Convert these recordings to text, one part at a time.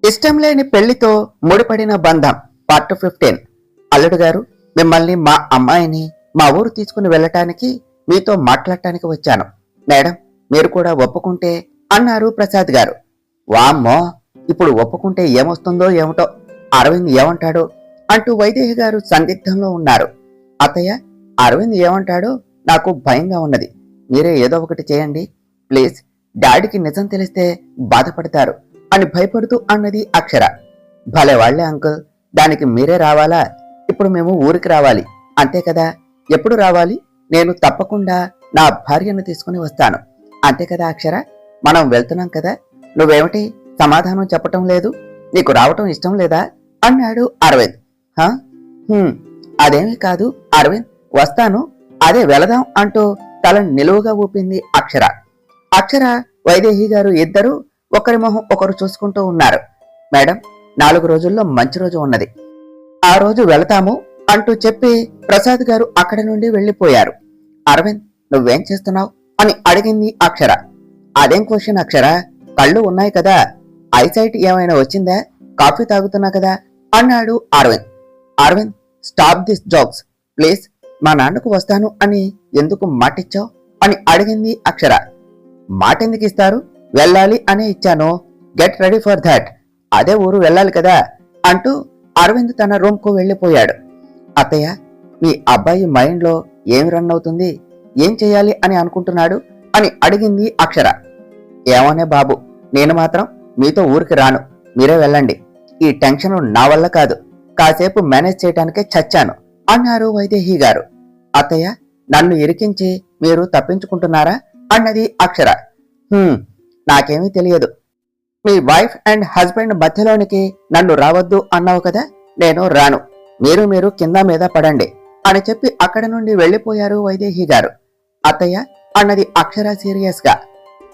ఇష్టం లేని పెళ్లితో ముడిపడిన బంధం పార్ట్ 15. అల్లుడు గారు, మిమ్మల్ని మా అమ్మాయిని మా ఊరు తీసుకుని వెళ్ళటానికి మీతో మాట్లాడటానికి వచ్చాను. మేడం, మీరు కూడా ఒప్పుకుంటే అన్నారు ప్రసాద్ గారు. వామ్మో, ఇప్పుడు ఒప్పుకుంటే ఏమొస్తుందో ఏమిటో, అరవింద్ ఏమంటాడో అంటూ వైదేహి గారు సందిగ్ధంలో ఉన్నారు. అత్తయ్య, అరవింద్ ఏమంటాడో నాకు భయంగా ఉన్నది. మీరే ఏదో ఒకటి చేయండి ప్లీజ్. డాడీకి నిజం తెలిస్తే బాధపడతారు అని భయపడుతూ అన్నది అక్షర. భలే వాళ్లే అంకుల్, దానికి మీరే రావాలా? ఇప్పుడు మేము ఊరికి రావాలి అంతే కదా? ఎప్పుడు రావాలి? నేను తప్పకుండా నా భార్యను తీసుకుని వస్తాను అంతే కదా అక్షర? మనం వెళ్తున్నాం కదా, నువ్వేమిటి సమాధానం చెప్పటం లేదు? నీకు రావటం ఇష్టం లేదా అన్నాడు అరవింద్. అదేమీ కాదు అరవింద్, వస్తాను, అదే వెళదాం అంటూ తల నిలువుగా ఊపింది అక్షర. అక్షర, వైదేహి గారు ఇద్దరూ ఒకరి మొహం ఒకరు చూసుకుంటూ ఉన్నారు. మేడం, 4 రోజుల్లో మంచి రోజు ఉన్నది, ఆ రోజు వెళతాము అంటూ చెప్పి ప్రసాద్ గారు అక్కడి నుండి వెళ్లిపోయారు. అరవింద్, నువ్వేం చేస్తున్నావు అని అడిగింది అక్షర. అదేం క్వశ్చన్ అక్షర, కళ్ళు ఉన్నాయి కదా, ఐసైట్ ఏమైనా వచ్చిందా? కాఫీ తాగుతున్నా కదా అన్నాడు Aravind. Aravind, stop this jokes please. మా నాన్నకు వస్తాను అని ఎందుకు మాటిచ్చావు అని అడిగింది అక్షర. మాటెందుకు ఇస్తారు? వెళ్ళాలి అనే ఇచ్చాను. Get ready for that. అదే ఊరు వెళ్ళాలి కదా అంటూ అరవింద్ తన రూమ్ కు వెళ్లిపోయాడు. అత్తయ్య, మీ అబ్బాయి మైండ్ లో ఏం రన్ అవుతుంది, ఏం చేయాలి అని అనుకుంటున్నాడు అని అడిగింది అక్షర. ఏమోనే బాబు, నేను మాత్రం మీతో ఊరికి రాను, మీరే వెళ్ళండి. ఈ టెన్షన్ నా వల్ల కాదు, కాసేపు మేనేజ్ చేయడానికే చచ్చాను అన్నారు వైదేహి గారు. అత్తయ్య, నన్ను ఇరికించి మీరు తప్పించుకుంటున్నారా అన్నది అక్షర. నాకేమీ తెలియదు. మీ వైఫ్ అండ్ హస్బెండ్ మధ్యలోనికి నన్ను రావద్దు అన్నావు కదా, నేను రాను. మీరు కింద మీద పడండి అని చెప్పి అక్కడి నుండి వెళ్లిపోయారు వైదేహి గారు. అత్తయ్య అన్నది అక్షర సీరియస్ గా.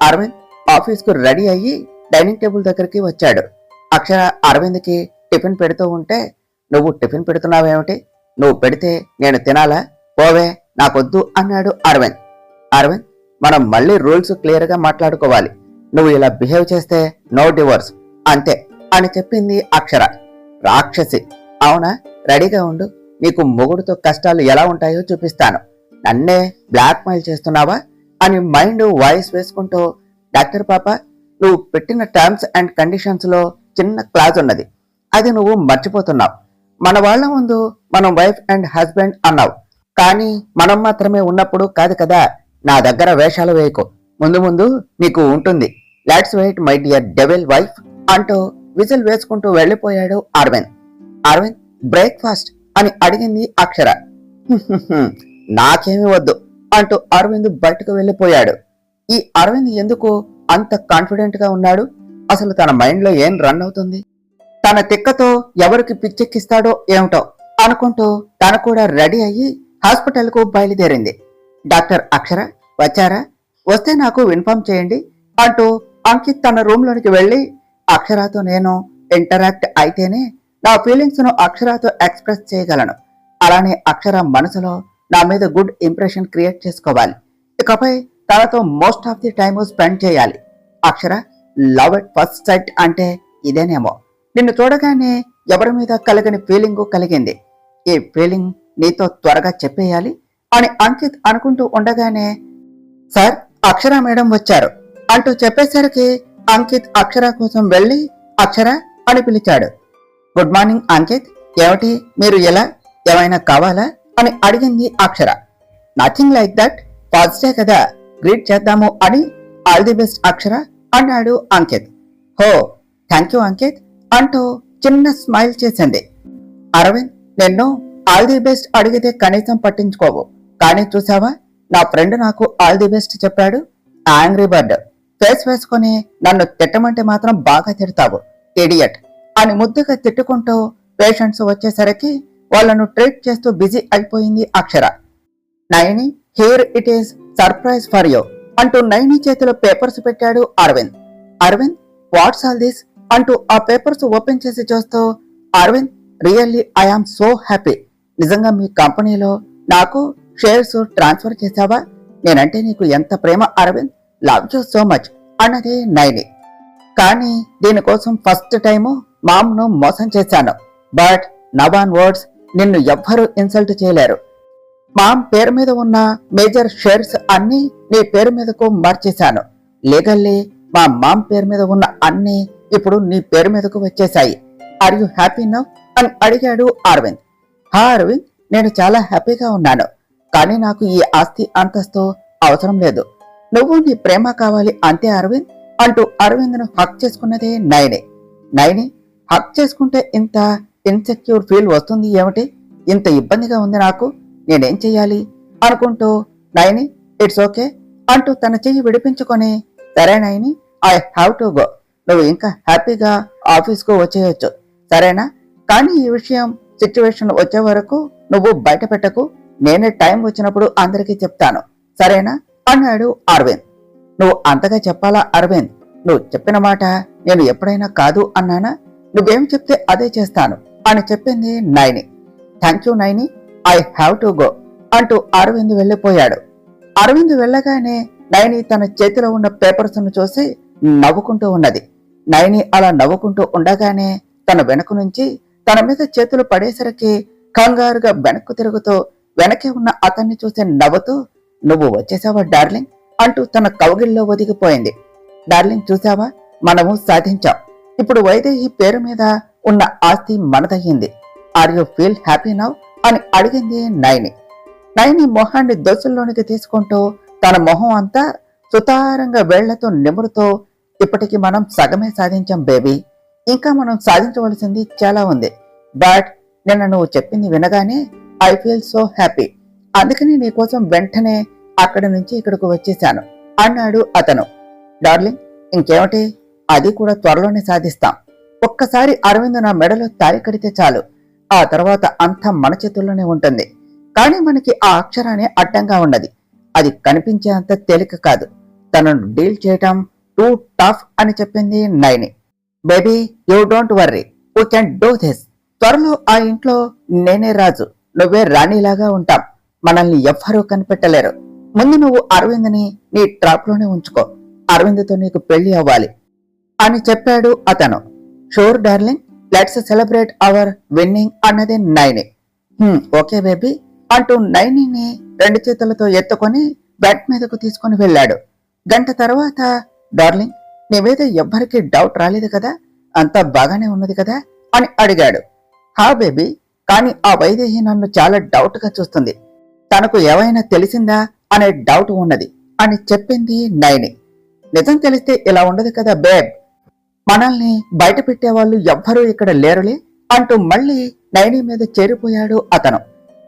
అరవింద్ ఆఫీస్ కు రెడీ అయ్యి డైనింగ్ టేబుల్ దగ్గరికి వచ్చాడు. అక్షర అరవింద్కి టిఫిన్ పెడుతూ ఉంటే, నువ్వు టిఫిన్ పెడుతున్నావేమిటి? నువ్వు పెడితే నేను తినాలా? పోవే, నాకొద్దు అన్నాడు అరవింద్. అరవింద్, మనం మళ్ళీ రూల్స్ క్లియర్ గా మాట్లాడుకోవాలి. నువ్వు ఇలా బిహేవ్ చేస్తే నో డివోర్స్ అంతే అని చెప్పింది అక్షర. రాక్షసి, అవునా? రెడీగా ఉండు, నీకు మొగుడుతో కష్టాలు ఎలా ఉంటాయో చూపిస్తాను. నన్నే బ్లాక్ మెయిల్ చేస్తున్నావా అని మైండ్ వాయిస్ వేసుకుంటూ, డాక్టర్ పాప, నువ్వు పెట్టిన టర్మ్స్ అండ్ కండిషన్స్ లో చిన్న క్లాజ్ ఉన్నది, అది నువ్వు మర్చిపోతున్నావు. మన వాళ్ళ ముందు మనం వైఫ్ అండ్ హస్బెండ్ అన్నావు, కానీ మనం మాత్రమే ఉన్నప్పుడు కాదు కదా. నా దగ్గర వేషాలు వేయకు, ముందు ముందు నీకు ఉంటుంది. Let's wait my dear devil wife అంటూ విజిల్ వేసుకుంటూ వెళ్లిపోయాడు అరవింద్. అరవింద్, బ్రేక్ఫాస్ట్ అని అడిగింది అక్షర. నాకేమీ వద్దు అంటూ అరవింద్ బయటకు వెళ్లిపోయాడు. ఈ అరవింద్ ఎందుకు అంత కాన్ఫిడెంట్ గా ఉన్నాడు? అసలు తన మైండ్ లో ఏం రన్ అవుతుంది? తన తిక్కతో ఎవరికి పిచ్చెక్కిస్తాడో ఏమిటో అనుకుంటూ తను కూడా రెడీ అయ్యి హాస్పిటల్ కు బయలుదేరింది. డాక్టర్ అక్షర వచ్చారా? వస్తే నాకు ఇన్ఫార్మ్ చేయండి అంటూ అంకిత్ తన రూమ్ లోనికి వెళ్లి, అక్షరాతో నేను ఇంటరాక్ట్ అయితేనే నా ఫీలింగ్స్ ను అక్షరాతో ఎక్స్ప్రెస్ చేయగలను. అలానే అక్షర మనసులో నా మీద గుడ్ ఇంప్రెషన్ క్రియేట్ చేసుకోవాలి. ఇకపై తనతో most of the time spend చేయాలి. అక్షర, లవ్ ఎట్ ఫస్ట్ సైట్ అంటే ఇదేనేమో. నిన్ను చూడగానే ఎవరి మీద కలగని ఫీలింగు కలిగింది. ఈ ఫీలింగ్ నీతో త్వరగా చెప్పేయాలి అని అంకిత్ అనుకుంటూ ఉండగానే, సార్, అక్షర మేడం వచ్చారు అంటూ చెప్పేసరికి అంకిత్ అక్షర కోసం వెళ్లి అక్షర అని పిలిచాడు. గుడ్ మార్నింగ్ అంకిత్, ఏమిటి మీరు ఎలా, ఏమైనా కావాలా అని అడిగింది Akshara. Nothing like that, first day కదా, గ్రీట్ చేద్దాము అని. ఆల్ ది బెస్ట్ అక్షర అన్నాడు అంకిత్. హో, థ్యాంక్ యూ అంకిత్ అంటూ చిన్న స్మైల్ చేసింది. అరవింద్, నిన్ను ఆల్ ది బెస్ట్ అడిగితే కనీసం పట్టించుకోవు, కానీ చూసావా, నా ఫ్రెండ్ నాకు ఆల్ ది బెస్ట్ చెప్పాడు. యాంగ్రీ బర్డ్ ఫేస్ వేసుకుని నన్ను తిట్టమంటే మాత్రం బాగా తిడతావు, ఇడియట్ అని ముద్దుగా తిట్టుకుంటూ పేషెంట్స్ వచ్చేసరికి వాళ్ళను ట్రీట్ చేస్తూ బిజీ అయిపోయింది Akshara. Nayani, here it is surprise for you అంటూ నయని చేతిలో పేపర్స్ పెట్టాడు Aravind. Aravind, what's all this అంటూ ఆ పేపర్స్ ఓపెన్ చేసి చూస్తూ, Aravind, really I am so happy. నిజంగా మీ కంపెనీలో నాకు షేర్స్ ట్రాన్స్ఫర్ చేశావా? నేనంటే నీకు ఎంత ప్రేమ Aravind, love you so much అన్నది నైని. కానీ దీనికోసం ఫస్ట్ టైము మామ్ను మోసం చేశాను. బట్ నవ్ ఆన్ వర్డ్స్ నిన్ను ఎవ్వరూ ఇన్సల్ట్ చేయలేరు. మామ్ పేరు మీద ఉన్న మేజర్ షేర్స్ అన్నీ నీ పేరు మీదకు మార్చేశాను. లీగల్లీ మా మామ్ పేరు మీద ఉన్న అన్నీ ఇప్పుడు నీ పేరు మీదకు వచ్చేశాయి. ఆర్ యు హ్యాపీ నవ్ అని అడిగాడు అరవింద్. హా అరవింద్, నేను చాలా హ్యాపీగా ఉన్నాను. కానీ నాకు ఈ ఆస్తి అంతస్తు అవసరం లేదు. నువ్వు నీ ప్రేమ కావాలి అంతే అరవింద్ అంటూ అరవింద్ను హక్ చేసుకున్నదే నయని. నయని హక్ చేసుకుంటే ఇంత ఇన్సెక్యూర్ ఫీల్ వస్తుంది ఏమిటి? ఇంత ఇబ్బందిగా ఉంది నాకు, నేనేం చెయ్యాలి అనుకుంటూ నయని ఇట్స్ ఓకే అంటూ తన చెయ్యి విడిపించుకొని, సరే Nayani, I have to go. నువ్వు ఇంకా హ్యాపీగా ఆఫీస్కు వచ్చేయచ్చు, సరేనా? కానీ ఈ విషయం సిచ్యువేషన్ వచ్చే వరకు నువ్వు బయట పెట్టకు. నేనే టైం వచ్చినప్పుడు అందరికీ చెప్తాను, సరేనా అన్నాడు అరవింద్. నువ్వు అంతగా చెప్పాలా అరవింద్? నువ్వు చెప్పిన మాట నేను ఎప్పుడైనా కాదు అన్నానా? నువ్వేం చెప్తే అదే చేస్తాను అని చెప్పింది Nayani. Thank you Nayani, I have to go అంటూ అరవింద్ వెళ్ళిపోయాడు. అరవింద్ వెళ్ళగానే నయని తన చేతిలో ఉన్న పేపర్స్ ను చూసి నవ్వుకుంటూ ఉన్నది. నయని అలా నవ్వుకుంటూ ఉండగానే తన వెనక నుంచి తన మీద చేతులు పడేసరికి కంగారుగా వెనక్కు తిరుగుతూ వెనకే ఉన్న అతన్ని చూసి నవ్వుతూ, నువ్వు వచ్చేసావా డార్లింగ్ అంటూ తన కౌగిల్లో ఒదిగిపోయింది. డార్లింగ్, చూసావా, మనము సాధించాం. ఇప్పుడు వైదేహి పేరు మీద ఉన్న ఆస్తి మనదయ్యింది. Are you feel happy now అని అడిగింది నయని. నయని మొహాన్ని దోసుల్లోనికి తీసుకుంటూ తన మొహం అంతా సుతారంగా వేళ్లతో నిమురుతూ, ఇప్పటికి మనం సగమే సాధించాం బేబీ, ఇంకా మనం సాధించవలసింది చాలా ఉంది. బట్ నిన్న నువ్వు చెప్పింది వినగానే ఐ ఫీల్ సో హ్యాపీ. అందుకని నీకోసం వెంటనే అక్కడి నుంచి ఇక్కడికి వచ్చేశాను అన్నాడు అతను. డార్లింగ్, ఇంకేమిటి, అది కూడా త్వరలోనే సాధిస్తాం. ఒక్కసారి అరవింద్ నా మెడలో తాళి కడితే చాలు, ఆ తర్వాత అంతా మన చేతుల్లోనే ఉంటుంది. కానీ మనకి ఆ అక్షరాన్ని అడ్డంగా ఉన్నది. అది కనిపించేంత తేలిక కాదు. తనను డీల్ చేయటం టూ టఫ్ అని చెప్పింది Nayani. Baby, you don't worry, we can do this. త్వరలో ఆ ఇంట్లో నేనే రాజు, నువ్వే రాణిలాగా ఉంటాం. మనల్ని ఎవ్వరూ కనిపెట్టలేరు. ముందు నువ్వు అరవింద్ని నీ ట్రాప్ లోనే ఉంచుకో. అరవింద్తో నీకు పెళ్లి అవ్వాలి అని చెప్పాడు అతను. Sure darling, let's celebrate our winnowing అన్నది నయని. ఓకే బేబీ అంటూ నయనిని రెండు చేతులతో ఎత్తుకొని బెడ్ మీదకు తీసుకుని వెళ్ళాడు. గంట తర్వాత, డార్లింగ్, నీ మీద ఎవ్వరికీ డౌట్ రాలేదు కదా, అంతా బాగానే ఉన్నది కదా అని అడిగాడు. హా బేబీ, కానీ ఆ వైదేహి నన్ను చాలా డౌట్ గా చూస్తుంది. తనకు ఏమైనా తెలిసిందా అనే డౌట్ ఉన్నది అని చెప్పింది నయని. నిజం తెలిస్తే ఇలా ఉండదు కదా బేబ్, మనల్ని బయట పెట్టేవాళ్ళు ఎవ్వరూ ఇక్కడ లేరులే అంటూ మళ్ళీ నయని మీద చేరిపోయాడు అతను.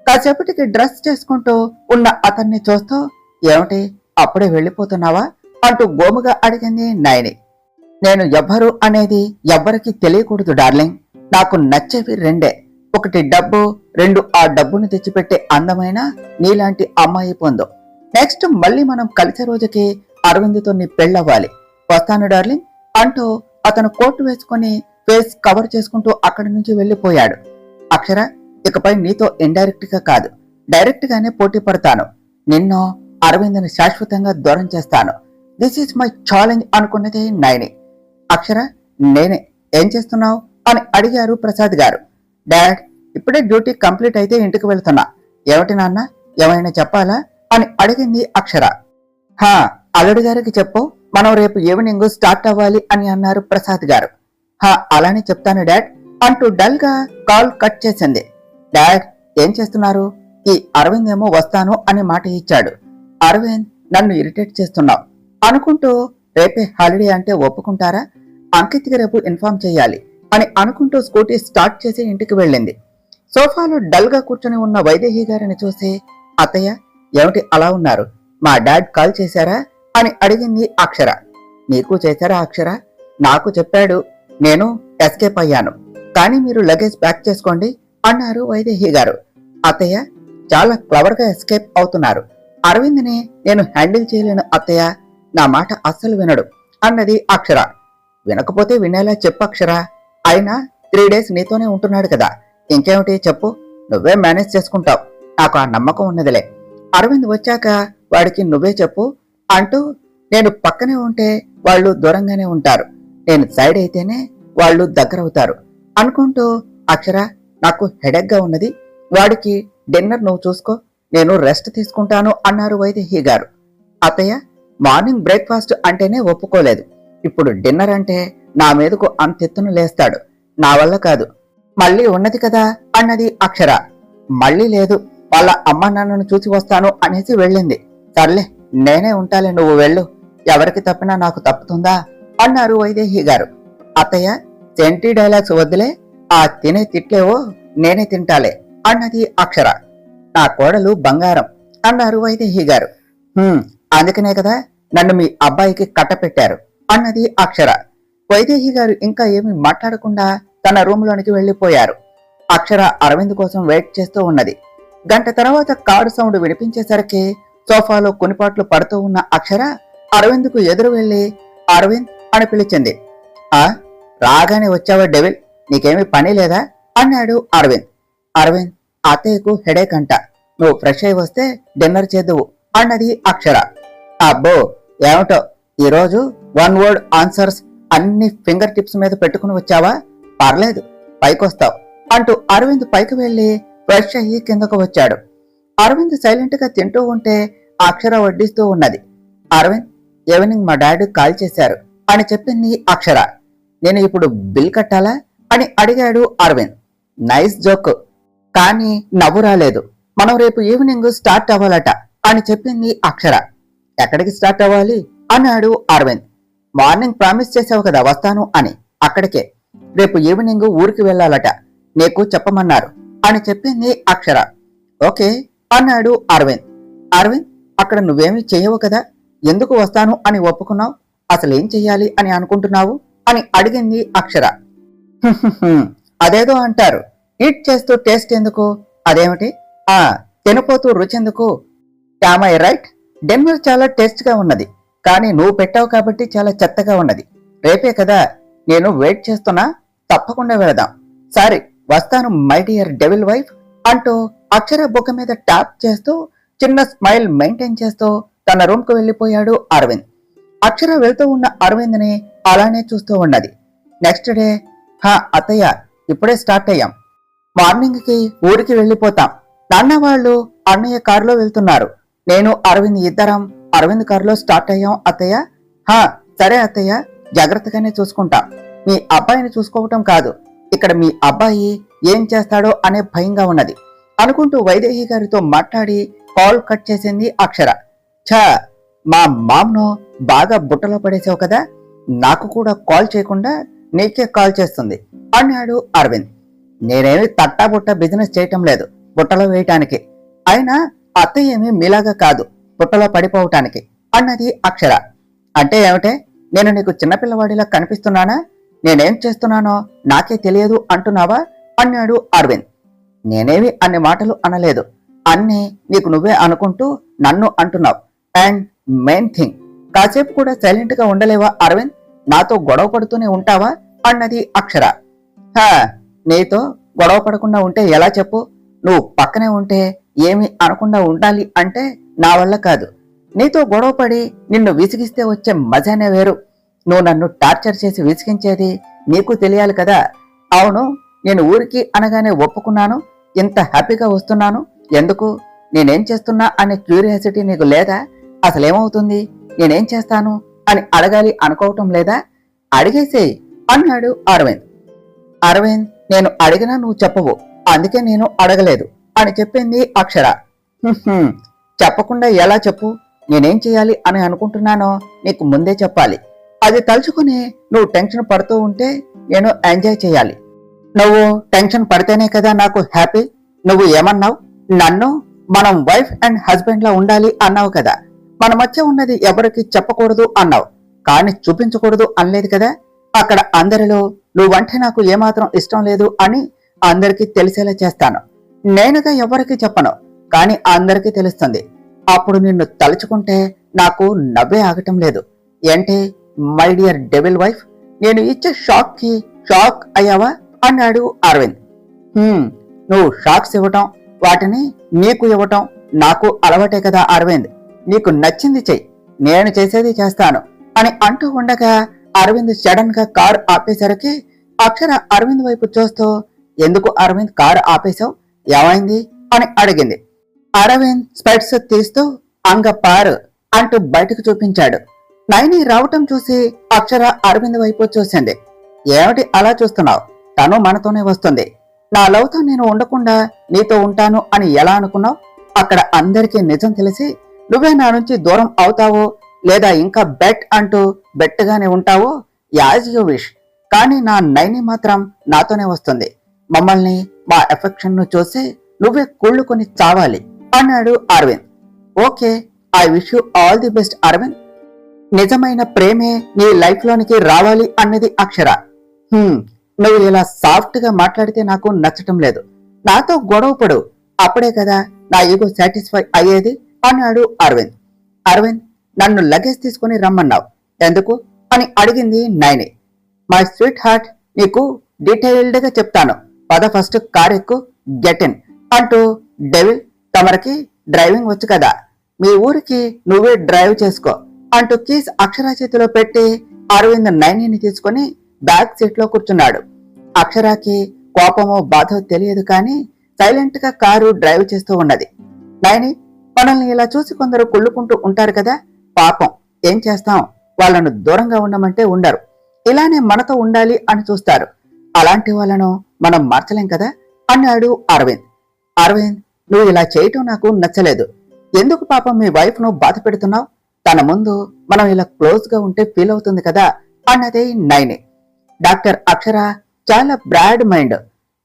కాసేపటికి డ్రెస్ చేసుకుంటూ ఉన్న అతన్ని చూస్తూ, ఏమిటి అప్పుడే వెళ్ళిపోతున్నావా అంటూ గోముగా అడిగింది నయని. నేను ఎవ్వరు అనేది ఎవ్వరికి తెలియకూడదు డార్లింగ్. నాకు నచ్చేవి రెండే, ఒకటి డబ్బు, రెండు ఆ డబ్బును తెచ్చిపెట్టే అందమైన నీలాంటి అమ్మాయి పొందు. నెక్స్ట్ మళ్ళీ మనం కలిసే రోజుకి అరవింద్తో నీ పెళ్ళవ్వాలి. వస్తాను డార్లింగ్ అంటూ అతను కోటు వేసుకుని ఫేస్ కవర్ చేసుకుంటూ అక్కడి నుంచి వెళ్ళిపోయాడు. అక్షర, ఇకపై నీతో ఇండైరెక్ట్ గా కాదు, డైరెక్ట్ గానే పోటీ పడతాను. నిన్ను అరవింద్ని శాశ్వతంగా దూరం చేస్తాను. దిస్ ఈజ్ మై ఛాలెంజ్ అనుకున్నది నయని. అక్షర, నేనే, ఏం చేస్తున్నావు అని అడిగారు ప్రసాద్ గారు. డాడ్, ఇప్పుడే డ్యూటీ కంప్లీట్ అయితే ఇంటికి వెళ్తున్నా. ఏమిటి నాన్న, ఏమైనా చెప్పాలా అని అడిగింది అక్షర. హా, అల్లుడి గారికి చెప్పు, మనం రేపు ఈవినింగ్ స్టార్ట్ అవ్వాలి అని అన్నారు ప్రసాద్ గారు. హా, అలానే చెప్తాను డాడ్ అంటూ డల్ గా కాల్ కట్ చేసింది. డాడ్, ఏం చేస్తున్నారు? ఈ అరవింద్ ఏమో వస్తాను అని మాట ఇచ్చాడు. అరవింద్, నన్ను ఇరిటేట్ చేస్తున్నావు అనుకుంటూ రేపే హాలిడే అంటే ఒప్పుకుంటారా? అంకిత్కి రేపు ఇన్ఫార్మ్ చేయాలి అని అనుకుంటూ స్కూటీ స్టార్ట్ చేసి ఇంటికి వెళ్ళింది. సోఫాలో డల్ గా కూర్చొని ఉన్న వైదేహి గారిని చూసి, అత్తయ్య, ఏమిటి అలా ఉన్నారు? మా డాడ్ కాల్ చేశారా అని అడిగింది అక్షర. నీకు చేశారా అక్షర? నాకు చెప్పాడు, నేను ఎస్కేప్ అయ్యాను. కానీ మీరు లగేజ్ ప్యాక్ చేసుకోండి అన్నారు వైదేహి గారు. అత్తయ్య, చాలా క్లవర్ గా ఎస్కేప్ అవుతున్నారు. అరవింద్ని నేను హ్యాండిల్ చేయలేను అత్తయ్య, నా మాట అస్సలు వినడు అన్నది అక్షర. వినకపోతే వినేలా చెప్పు అక్షర, అయినా 3 days నీతోనే ఉంటున్నాడు కదా, ఇంకేమిటి చెప్పు, నువ్వే మేనేజ్ చేసుకుంటావు, నాకు ఆ నమ్మకం ఉన్నదిలే. అరవింద్ వచ్చాక వాడికి నువ్వే చెప్పు అంటూ, నేను పక్కనే ఉంటే వాళ్ళు దూరంగానే ఉంటారు, నేను సైడ్ అయితేనే వాళ్ళు దగ్గరవుతారు అనుకుంటూ అక్షర నాకు హెడేక్ గా ఉన్నది, వాడికి డిన్నర్ నువ్వు చూసుకో, నేను రెస్ట్ తీసుకుంటాను అన్నారు వైదేహి గారు. అత్తయ్య మార్నింగ్ బ్రేక్ఫాస్ట్ అంటేనే ఒప్పుకోలేదు, ఇప్పుడు డిన్నర్ అంటే నా మీదకు అంతెత్తున లేస్తాడు, నా వల్ల కాదు. మళ్ళీ ఉన్నది కదా అన్నది అక్షర. మళ్ళీ లేదు, వాళ్ళ అమ్మ నాన్నను చూసి వస్తాను అనేసి వెళ్ళింది. సర్లే నేనే ఉంటాలే, నువ్వు వెళ్ళు, ఎవరికి తప్పినా నాకు తప్పుతుందా అన్నారు వైదేహి గారు. అత్తయ్య సెంటీ డైలాగ్స్ వద్దులే, ఆ తినే తిట్లేవో నేనే తింటాలే అన్నది అక్షర. నా కోడలు బంగారం అన్నారు వైదేహి గారు. అందుకనే కదా నన్ను మీ అబ్బాయికి కట్టపెట్టారు అన్నది అక్షర. వైదేహి గారు ఇంకా ఏమీ మాట్లాడకుండా తన రూమ్ లోనికి వెళ్లిపోయారు. అక్షర అరవింద్ కోసం వెయిట్ చేస్తూ ఉన్నది. గంట తర్వాత కారు సౌండ్ వినిపించేసరికి సోఫాలో కొనిపాట్లు పడుతూ ఉన్న అక్షర అరవింద్కు ఎదురు వెళ్లి అరవింద్ అని పిలిచింది. ఆ రాగానే వచ్చావా డెవిల్, నీకేమీ పని లేదా అన్నాడు అరవింద్. అరవింద్ అత్తయ్యకు హెడేక్ అంట, నువ్వు ఫ్రెష్ అయి వస్తే డిన్నర్ చేద్దువు అన్నది అక్షర. అబ్బో ఏమిటో ఈరోజు వన్ వర్డ్ ఆన్సర్స్ అన్ని ఫింగర్ టిప్స్ మీద పెట్టుకుని వచ్చావా, పర్లేదు పైకొస్తావు అంటూ అరవింద్ పైకి వెళ్లి ఫ్రెష్ అయ్యి కిందకు వచ్చాడు. అరవింద్ సైలెంట్ గా తింటూ ఉంటే అక్షర వడ్డిస్తూ ఉన్నది. అరవింద్ ఈవినింగ్ మా డాడీ కాల్ చేశారు అని చెప్పింది అక్షర. నేను ఇప్పుడు బిల్ కట్టాలా అని అడిగాడు అరవింద్. నైస్ జోక్, కానీ నవ్వు రాలేదు. మనం రేపు ఈవినింగ్ స్టార్ట్ అవ్వాలట అని చెప్పింది అక్షర. ఎక్కడికి స్టార్ట్ అవ్వాలి అన్నాడు అరవింద్. మార్నింగ్ ప్రామిస్ చేసావు కదా వస్తాను అని, అక్కడికే. రేపు ఈవినింగ్ ఊరికి వెళ్లాలట, నీకు చెప్పమన్నారు అని చెప్పింది అక్షర. ఓకే అన్నాడు అరవింద్. అరవింద్ అక్కడ నువ్వేమీ చెయ్యవు కదా, ఎందుకు వస్తాను అని ఒప్పుకున్నావు, అసలేం చెయ్యాలి అని అనుకుంటున్నావు అని అడిగింది అక్షర. అదేదో అంటారు, ఈట్ చేస్తూ టేస్ట్ ఎందుకు, అదేమిటి, ఆ తినపోతూ రుచెందుకు. Am I right? డిన్నర్ చాలా టేస్ట్ గా ఉన్నది, కానీ నువ్వు పెట్టావు కాబట్టి చాలా చెత్తగా ఉన్నది. రేపే కదా, నేను వెయిట్ చేస్తున్నా, తప్పకుండా వెళదాం. సారీ వస్తాను మై డియర్ డెవిల్ వైఫ్ అంటూ అక్షర బుగ్గ మీద ట్యాప్ చేస్తూ చిన్న స్మైల్ మెయింటైన్ చేస్తూ తన రూమ్ కు వెళ్లిపోయాడు అరవింద్. అక్షర వెళ్తూ ఉన్న అరవింద్ ని అలానే చూస్తూ ఉన్నది. నెక్స్ట్ డే, అత్తయ్య ఇప్పుడే స్టార్ట్ అయ్యాం, మార్నింగ్ కి ఊరికి వెళ్లిపోతాం. నాన్న వాళ్ళు అన్నయ్య కారులో వెళ్తున్నారు, నేను అరవింద్ ఇద్దరం అరవింద్ కారులో స్టార్ట్ అయ్యాం అత్తయ్య. సరే అత్తయ్య, జాగ్రత్తగానే చూసుకుంటా. మీ అబ్బాయిని చూసుకోవటం కాదు, ఇక్కడ మీ అబ్బాయి ఏం చేస్తాడో అనే భయంగా ఉన్నది అనుకుంటూ వైదేహి గారితో మాట్లాడి కాల్ కట్ చేసింది అక్షర. మా మామ్ను బాగా బుట్టలో పడేసావు కదా, నాకు కూడా కాల్ చేయకుండా నీకే కాల్ చేస్తుంది అన్నాడు అరవింద్. నేనేమి తట్టాబుట్ట బిజినెస్ చేయటం లేదు బుట్టలో వేయటానికి, అయినా అత్తయ్య ఏమీ మీలాగా కాదు బుట్టలో పడిపోవటానికి అన్నది అక్షర. అంటే ఏమిటే, నేను నీకు చిన్నపిల్లవాడిలా కనిపిస్తున్నానా, నేనేం చేస్తున్నానో నాకే తెలియదు అంటున్నావా అన్నాడు అరవింద్. నేనేమి అన్ని మాటలు అనలేదు, అన్నీ నీకు నువ్వే అనుకుంటూ నన్ను అంటున్నావు. అండ్ మెయిన్ థింగ్, కాసేపు కూడా సైలెంట్ గా ఉండలేవా అరవింద్, నాతో గొడవ పడుతూనే ఉంటావా అన్నది అక్షర. నీతో గొడవ పడకుండా ఉంటే ఎలా చెప్పు, నువ్వు పక్కనే ఉంటే ఏమి అనకుండా ఉండాలి అంటే నా వల్ల కాదు. నీతో గొడవ పడి నిన్ను విసిగిస్తే వచ్చే మజానే వేరు, నువ్వు నన్ను టార్చర్ చేసి విసిగించేది నీకు తెలియాలి కదా. అవును, నేను ఊరికి అనగానే ఒప్పుకున్నాను, ఇంత హ్యాపీగా వస్తున్నాను, ఎందుకు, నేనేం చేస్తున్నా అనే క్యూరియాసిటీ నీకు లేదా, అసలేమవుతుంది, నేనేం చేస్తాను అని అడగాలి అనుకోవటం లేదా, అడిగేసేయి అన్నాడు అరవింద్. అరవింద్ నేను అడిగినా నువ్వు చెప్పవు, అందుకే నేను అడగలేదు అని చెప్పింది అక్షర. చెప్పకుండా ఎలా చెప్పు, నేనేం చేయాలి అని అనుకుంటున్నానో నీకు ముందే చెప్పాలి, అది తలుచుకుని నువ్వు టెన్షన్ పడుతూ ఉంటే నేను ఎంజాయ్ చేయాలి. నువ్వు టెన్షన్ పడితేనే కదా నాకు హ్యాపీ. నువ్వు ఏమన్నావు, నన్ను మనం వైఫ్ అండ్ హస్బెండ్ లా ఉండాలి అన్నావు కదా, మన మధ్య ఉన్నది ఎవరికి చెప్పకూడదు అన్నావు, కానీ చూపించకూడదు అనలేదు కదా. అక్కడ అందరిలో నువ్వంటే నాకు ఏమాత్రం ఇష్టం లేదు అని అందరికీ తెలిసేలా చేస్తాను. నేనుగా ఎవరికి చెప్పను, కానీ అందరికీ తెలుస్తుంది. అప్పుడు నిన్ను తలుచుకుంటే నాకు నవ్వే ఆగటం లేదు. ఏంటి మై డియర్ డెవిల్ వైఫ్, నేను ఇచ్చే షాక్ కి షాక్ అయ్యావా అన్నాడు అరవింద్. నువ్వు షాక్స్ ఇవ్వటం, వాటిని నీకు ఇవ్వటం నాకు అలవాటే కదా అరవింద్, నీకు నచ్చింది చెయ్యి, నేను చేసేది చేస్తాను అని అంటూ ఉండగా అరవింద్ సడన్ గా కారు ఆపేసరికి అక్షర అరవింద్ వైపు చూస్తూ, ఎందుకు అరవింద్ కారు ఆపేశావు, ఏమైంది అని అడిగింది. అరవింద్ స్పెట్స్ తీస్తూ అంగపారు అంటూ బయటకు చూపించాడు. నైని రావటం చూసి అక్షర అరవింద్ వైపు చూసింది. ఏమిటి అలా చూస్తున్నావు, తను మనతోనే వస్తుంది. నా లవ్తో నేను ఉండకుండా నీతో ఉంటాను అని ఎలా అనుకున్నావు? అక్కడ అందరికీ నిజం తెలిసి నువ్వే నా నుంచి దూరం అవుతావో లేదా ఇంకా బెట్ అంటూ బెట్టుగానే ఉంటావో యాజ్ యూ విష్. కానీ నా నైని మాత్రం నాతోనే వస్తుంది. మమ్మల్ని మా ఎఫెక్షన్ ను చూసి నువ్వే కుళ్ళుకొని చావాలి అన్నాడు Aravind. Okay, I wish you all the best Aravind. నిజమైన ప్రేమే నీ లైఫ్ లోనికి రావాలి అన్నది అక్షర. నువ్వు ఇలా సాఫ్ట్ గా మాట్లాడితే నాకు నచ్చటం లేదు. నాతో గొడవ పడు, అప్పుడే కదా నా ఈగో సాటిస్ఫై అయ్యేది అన్నాడు అరవింద్. అరవింద్, నన్ను లగేజ్ తీసుకుని రమ్మన్నావు, ఎందుకు అని అడిగింది నైని. మై స్వీట్ హార్ట్, నీకు డీటెయిల్డ్ గా చెప్తాను, పద ఫస్ట్ కార్ ఎక్కు, గెట్ ఇన్ అంటూ, డెవిల్, తమరికి డ్రైవింగ్ వచ్చు కదా, మీ ఊరికి నువ్వే డ్రైవ్ చేసుకో అంటూ కీస్ అక్షర చేతిలో పెట్టి అరవింద్ నైనిని తీసుకుని బ్యాక్ సీట్ లో కూర్చున్నాడు. అక్షరాకి కోపమో బాధో తెలియదు కానీ సైలెంట్ గా కారు డ్రైవ్ చేస్తూ ఉన్నది. నైని, మనల్ని ఇలా చూసి కొందరు కుళ్ళుకుంటూ ఉంటారు కదా, పాపం, ఏం చేస్తాం, వాళ్ళను దూరంగా ఉండమంటే ఉండరు, ఇలానే మనతో ఉండాలి అని చూస్తారు. అలాంటి వాళ్ళను మనం మార్చలేం కదా అన్నాడు అరవింద్. అరవింద్, నువ్వు ఇలా చేయటం నాకు నచ్చలేదు. ఎందుకు పాపం మీ వైఫ్ ను బాధ పెడుతున్నావు? తన ముందు మనం ఇలా క్లోజ్ గా ఉంటే ఫీల్ అవుతుంది కదా అన్నదే నైని. డాక్టర్ అక్షర చాలా బ్రాడ్ మైండ్.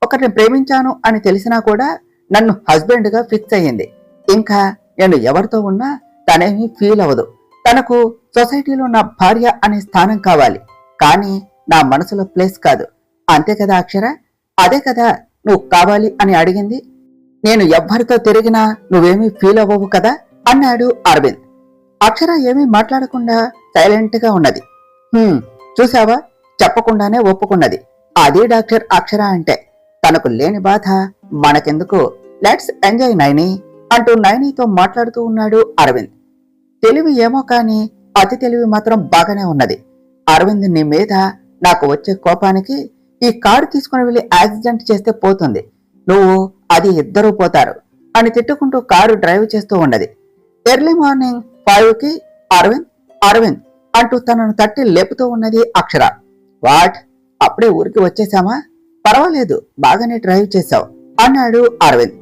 ఒకరిని ప్రేమించాను అని తెలిసినా కూడా నన్ను హస్బెండ్ గా ఫిక్స్ అయ్యింది. ఇంకా నేను ఎవరితో ఉన్నా తనేమీ ఫీల్ అవ్వదు. తనకు సొసైటీలో నా భార్య అనే స్థానం కావాలి, కానీ నా మనసులో ప్లేస్ కాదు. అంతే కదా అక్షర? అదే కదా నువ్వు కావాలి అని అడిగింది. నేను ఎవ్వరితో తిరిగినా నువ్వేమీ ఫీల్ అవ్వవు కదా అన్నాడు అరవింద్. అక్షర ఏమీ మాట్లాడకుండా సైలెంట్ గా ఉన్నది. చూసావా, చెప్పకుండానే ఒప్పుకున్నది. అదే డాక్టర్ అక్షర అంటే. తనకు లేని బాధ మనకెందుకు, లెట్స్ ఎంజాయ్ నైని అంటూ నైనితో మాట్లాడుతూ ఉన్నాడు అరవింద్. తెలివి ఏమో కాని అతి తెలివి మాత్రం బాగానే ఉన్నది. అరవింద్, నీ మీద నాకు వచ్చే కోపానికి ఈ కారు తీసుకుని వెళ్లి యాక్సిడెంట్ చేస్తే పోతుంది, నువ్వు అది ఇద్దరూ పోతారు అని తిట్టుకుంటూ కారు డ్రైవ్ చేస్తూ ఉన్నది. ఎర్లీ మార్నింగ్ 5కి అరవింద్ అరవింద్ అంటూ తనను తట్టి లేపుతూ ఉన్నది అక్షర. వాట్, అప్పుడే ఊరికి వచ్చేసామా? పర్వాలేదు, బాగానే డ్రైవ్ చేశావు అన్నాడు అరవింద్.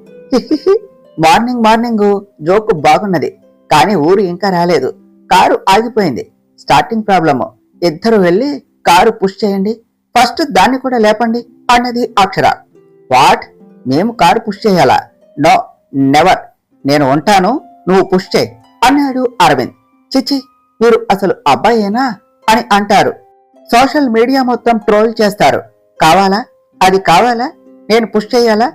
మార్నింగ్ మార్నింగ్ జోక్ బాగున్నది, కానీ ఊరు ఇంకా రాలేదు, కారు ఆగిపోయింది, స్టార్టింగ్ ప్రాబ్లము. ఇద్దరు వెళ్లి కారు పుష్ చేయండి, ఫస్ట్ దాన్ని కూడా లేపండి అన్నది అక్షర. వాట్, మేము కారు పుష్ చేయాలా? నో, నెవర్, నేను ఉంటాను, నువ్వు పుష్ చేయి అన్నాడు అరవింద్. చిచి, మీరు అసలు అబ్బాయేనా అని అంటారు, సోషల్ మీడియా మొత్తం ట్రోల్ చేస్తారు. కావాలా, అది కావాలా, నేను పుష్ చేయాలా?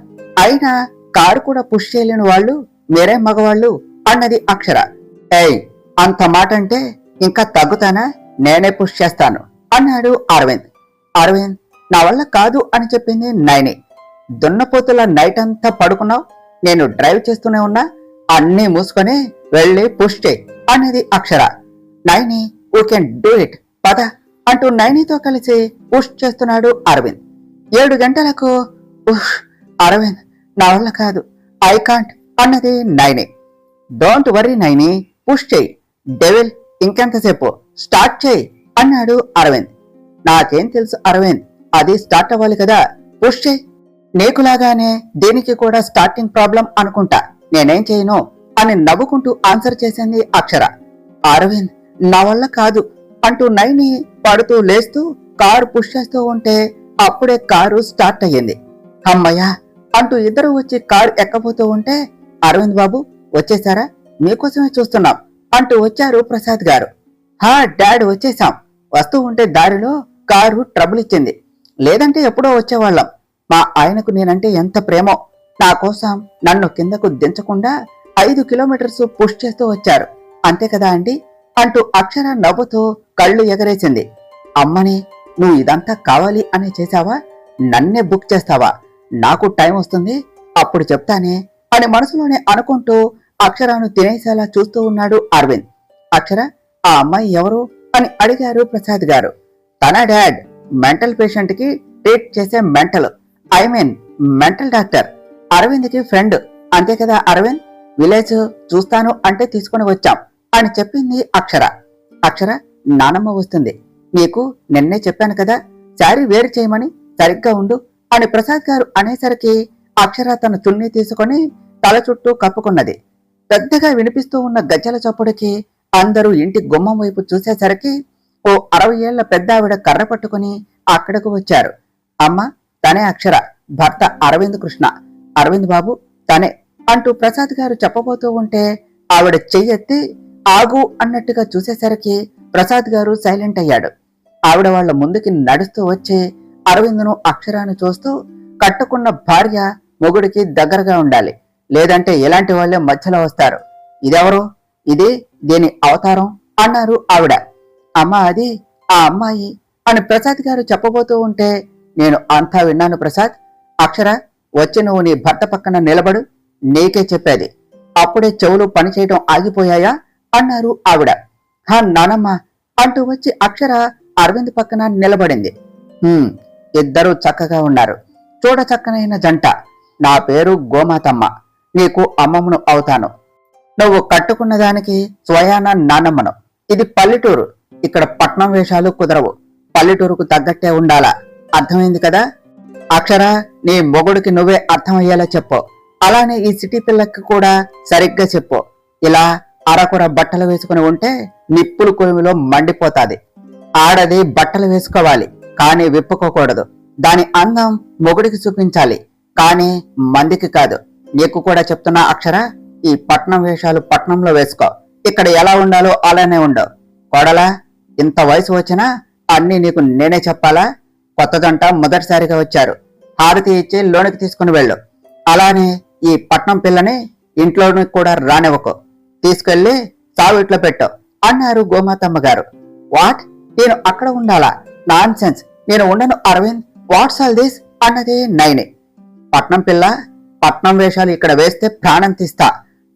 అయినా కారు కూడా పుష్ చేయలేని వాళ్ళు మీరే మగవాళ్ళు అన్నది అక్షర. ఏయ్, అంత మాట అంటే ఇంకా తగ్గుతానా? నేనే పుష్ చేస్తాను అన్నాడు అరవింద్. అరవింద్, నా వల్ల కాదు అని చెప్పింది నైని. దున్నపోతుల నైట్ అంతా పడుకున్నావు, నేను డ్రైవ్ చేస్తూనే ఉన్నా, అన్నీ మూసుకొని వెళ్ళి పుష్ చేయి అనేది Akshara. Naini, we can do it, పద అంటూ నైనితో కలిసి పుష్ చేస్తున్నాడు అరవింద్. 7 గంటలకు అరవింద్, నా వల్ల కాదు, ఐ కాంట్ అన్నది Naini. Don't worry Naini, push చేయి, డెవిల్, ఇంకెంతసేపు, స్టార్ట్ చేయి అన్నాడు అరవింద్. నాకేం తెలుసు అరవింద్, అది స్టార్ట్ అవ్వాలి కదా, పుష్ చేయి. నీకులాగానే దీనికి కూడా స్టార్టింగ్ ప్రాబ్లం అనుకుంటా, నేనేం చేయను అని నవ్వుకుంటూ ఆన్సర్ చేసింది అక్షర. అరవింద్, నా వల్ల కాదు అంటూ నైని పడుతూ లేస్తూ కారు పుష్ చేస్తూ ఉంటే అప్పుడే కారు స్టార్ట్ అయ్యింది. అమ్మయ్యా అంటూ ఇద్దరు వచ్చి కారు ఎక్కబోతూ ఉంటే, అరవింద్ బాబు వచ్చేసారా, మీకోసమే చూస్తున్నాం అంటూ వచ్చారు ప్రసాద్ గారు. హా డాడ్, వచ్చేసాం. వస్తూ ఉంటే దారిలో కారు ట్రబుల్ ఇచ్చింది, లేదంటే ఎప్పుడో వచ్చేవాళ్ళం. మా ఆయనకు నేనంటే ఎంత ప్రేమో, నా కోసం నన్ను కిందకు దించకుండా 5 కిలోమీటర్స్ పుష్ చేస్తూ వచ్చారు, అంతే కదా అండి అంటూ అక్షర నవ్వుతూ కళ్ళు ఎగరేసింది. అమ్మని, నువ్వు ఇదంతా కావాలి అని చేశావా? నన్నే బుక్ చేస్తావా? నాకు టైం వస్తుంది, అప్పుడు చెప్తానే అని మనసులోనే అనుకుంటూ అక్షరాను తినేసేలా చూస్తూ ఉన్నాడు అరవింద్. అక్షర, ఆ అమ్మాయి ఎవరు అని అడిగారు ప్రసాద్ గారు. తన డాడ్ మెంటల్ పేషెంట్ కి ట్రీట్ చేసే మెంటల్ డాక్టర్. అరవింద్ కి ఫ్రెండ్. అంతే కదా అరవింద్? విలేజ్ చూస్తాను అంటే తీసుకుని వచ్చాం అని చెప్పింది అక్షర. అక్షర, నానమ్మ వస్తుంది, నీకు నిన్నే చెప్పాను కదా శారీ వేరు చేయమని, సరిగ్గా ఉండు అని ప్రసాద్ గారు అనేసరికి అక్షర తన చున్నీ తీసుకొని తల చుట్టూ కప్పుకున్నది. పెద్దగా వినిపిస్తూ ఉన్న గజ్జల చప్పుడుకి అందరూ ఇంటి గుమ్మం వైపు చూసేసరికి ఓ 60 ఏళ్ల పెద్ద ఆవిడ కర్ర పట్టుకుని అక్కడకు వచ్చారు. అమ్మ, తనే అక్షర, భర్త అరవింద్ కృష్ణ. అరవింద్ బాబు తనే అంటూ ప్రసాద్ గారు చెప్పబోతూ ఉంటే ఆవిడ చెయ్యెత్తి ఆగు అన్నట్టుగా చూసేసరికి ప్రసాద్ గారు సైలెంట్ అయ్యాడు. ఆవిడ వాళ్ల ముందుకి నడుస్తూ వచ్చి అరవింద్ను అక్షరాన్ని చూస్తూ, కట్టుకున్న భార్య మొగుడికి దగ్గరగా ఉండాలి, లేదంటే ఎలాంటి వాళ్లే మధ్యలో వస్తారు. ఇదెవరు? ఇది దీని అవతారం అన్నారు ఆవిడ. అమ్మ, అది ఆ అమ్మాయి అని ప్రసాద్ గారు చెప్పబోతూ ఉంటే, నేను అంతా విన్నాను ప్రసాద్. అక్షర, వచ్చి నువ్వు నీ భర్త పక్కన నిలబడు, నీకే చెప్పేది. అప్పుడే చెవులు పనిచేయడం ఆగిపోయాయా అన్నారు ఆవిడ. హా నానమ్మ అంటూ వచ్చి అక్షర అరవింద్ పక్కన నిలబడింది. ఇద్దరూ చక్కగా ఉన్నారు, చూడ చక్కనైన జంట. నా పేరు గోమాతమ్మ, నీకు అమ్మమ్మను అవుతాను. నువ్వు కట్టుకున్న దానికి స్వయాన నానమ్మను. ఇది పల్లెటూరు, ఇక్కడ పట్నం వేషాలు కుదరవు, పల్లెటూరుకు తగ్గట్టే ఉండాలా, అర్థమైంది కదా? అక్షర, నీ మొగుడికి నువ్వే అర్థమయ్యేలా చెప్పు, అలానే ఈ సిటీ పిల్లకి కూడా సరిగ్గా చెప్పు. ఇలా అరకుర బట్టలు వేసుకుని ఉంటే నిప్పులు కొలిమిలో మండిపోతాది. ఆడది బట్టలు వేసుకోవాలి, కానీ విప్పుకోకూడదు. దాని అందం మొగుడికి చూపించాలి, కానీ మందికి కాదు. నీకు కూడా చెప్తున్నా అక్షర, ఈ పట్నం వేషాలు పట్నంలో వేసుకో, ఇక్కడ ఎలా ఉండాలో అలానే ఉండవు. కోడలా, ఇంత వయసు వచ్చినా అన్నీ నీకు నేనే చెప్పాలా? కొత్త జంట మొదటిసారిగా వచ్చారు, హారతి ఇచ్చి లోనికి తీసుకుని వెళ్ళు. అలానే ఈ పట్నం పిల్లని ఇంట్లోని కూడా రానివ్వకు, తీసుకెళ్లి సావిట్లో పెట్టు అన్నారు గోమాతమ్మ గారు. వాట్? నేను అక్కడ ఉండాలా? నాన్ సెన్స్, నేను ఉండను అరవింద్. వాట్స్ ఆల్ దిస్ అన్నది నైని. పట్నం పిల్ల, పట్నం వేషాలు ఇక్కడ వేస్తే ప్రాణం తీస్తా.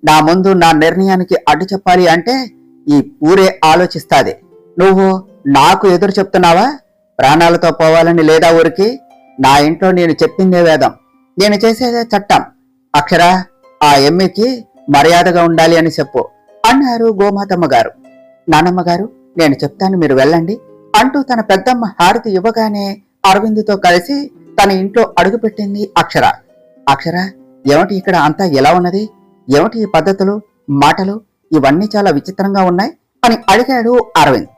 నా ముందు నా నిర్ణయానికి అడ్డు చెప్పాలి అంటే ఈ ఊరే ఆలోచిస్తాది. నువ్వు నాకు ఎదురు చెప్తున్నావా? ప్రాణాలతో పోవాలని లేదా ఊరికి? నా ఇంట్లో నేను చెప్పిందే వేదం, నేను చేసేదే చట్టం. అక్షర, ఆ ఎమ్మికి మర్యాదగా ఉండాలి అని చెప్పు అన్నారు గోమాతమ్మ గారు. నానమ్మ గారు, నేను చెప్తాను, మీరు వెళ్ళండి అంటూ తన పెద్దమ్మ హారతి ఇవ్వగానే అరవింద్తో కలిసి తన ఇంట్లో అడుగుపెట్టింది అక్షర. అక్షర, ఏమిటి ఇక్కడ అంతా ఎలా ఉన్నది? ఏమిటి ఈ పద్ధతులు, మాటలు? ఇవన్నీ చాలా విచిత్రంగా ఉన్నాయి అని అడిగాడు అరవింద్.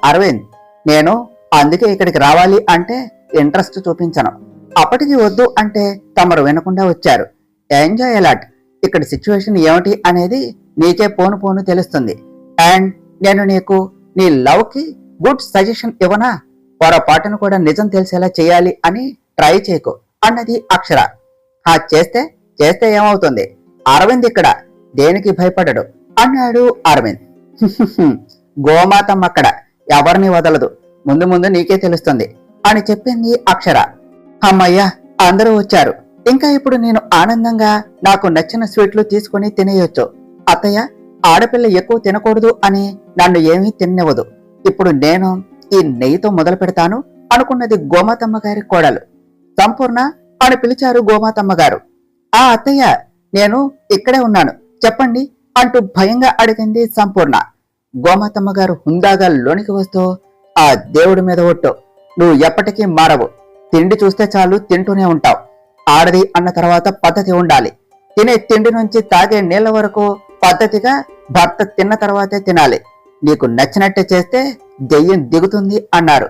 అరవింద్, నేను అందుకే ఇక్కడికి రావాలి అంటే ఇంట్రెస్ట్ చూపించను. అప్పటికి వద్దు అంటే తమరు వినకుండా వచ్చారు. Enjoy a lot. ఇక్కడ సిచ్యువేషన్ ఏమిటి అనేది నీకే పోను పోను తెలుస్తుంది. అండ్ నేను నీకు నీ లవ్ కి గుడ్ సజెషన్ ఇవ్వనా? పొరపాటును కూడా నిజం తెలిసేలా చేయాలి అని ట్రై చేయకు అన్నది అక్షర. చేస్తే చేస్తే ఏమవుతుంది? అరవింద్ ఇక్కడ దేనికి భయపడడు అన్నాడు అరవింద్. గోమాతమ్మ అక్కడ ఎవరిని వదలదు, ముందు ముందు నీకే తెలుస్తుంది అని చెప్పింది అక్షర. అమ్మయ్యా, అందరూ వచ్చారు. ఇంకా ఇప్పుడు నేను ఆనందంగా నాకు నచ్చిన స్వీట్లు తీసుకుని తినేయొచ్చు. అత్తయ్య, ఆడపిల్ల ఎక్కువ తినకూడదు అని నన్ను ఏమీ తిననివ్వదు. ఇప్పుడు నేను ఈ నెయ్యితో మొదలు పెడతాను అనుకున్నది గోమాతమ్మ గారి కోడలు. సంపూర్ణ అని పిలిచారు గోమాతమ్మ గారు. ఆ అత్తయ్య, నేను ఇక్కడే ఉన్నాను, చెప్పండి అంటూ భయంగా అడిగింది సంపూర్ణ. గోమాతమ్మ గారు హుందాగా లోనికి వస్తూ, ఆ దేవుడి మీద ఒట్టు, నువ్వు ఎప్పటికీ మారవు. తిండి చూస్తే చాలు తింటూనే ఉంటావు. ఆడది అన్న తర్వాత పద్ధతి ఉండాలి. తినే తిండి నుంచి తాగే నీళ్ల వరకు పద్ధతిగా భర్త తిన్న తర్వాతే తినాలి. నీకు నచ్చినట్టే చేస్తే దెయ్యం దిగుతుంది అన్నారు.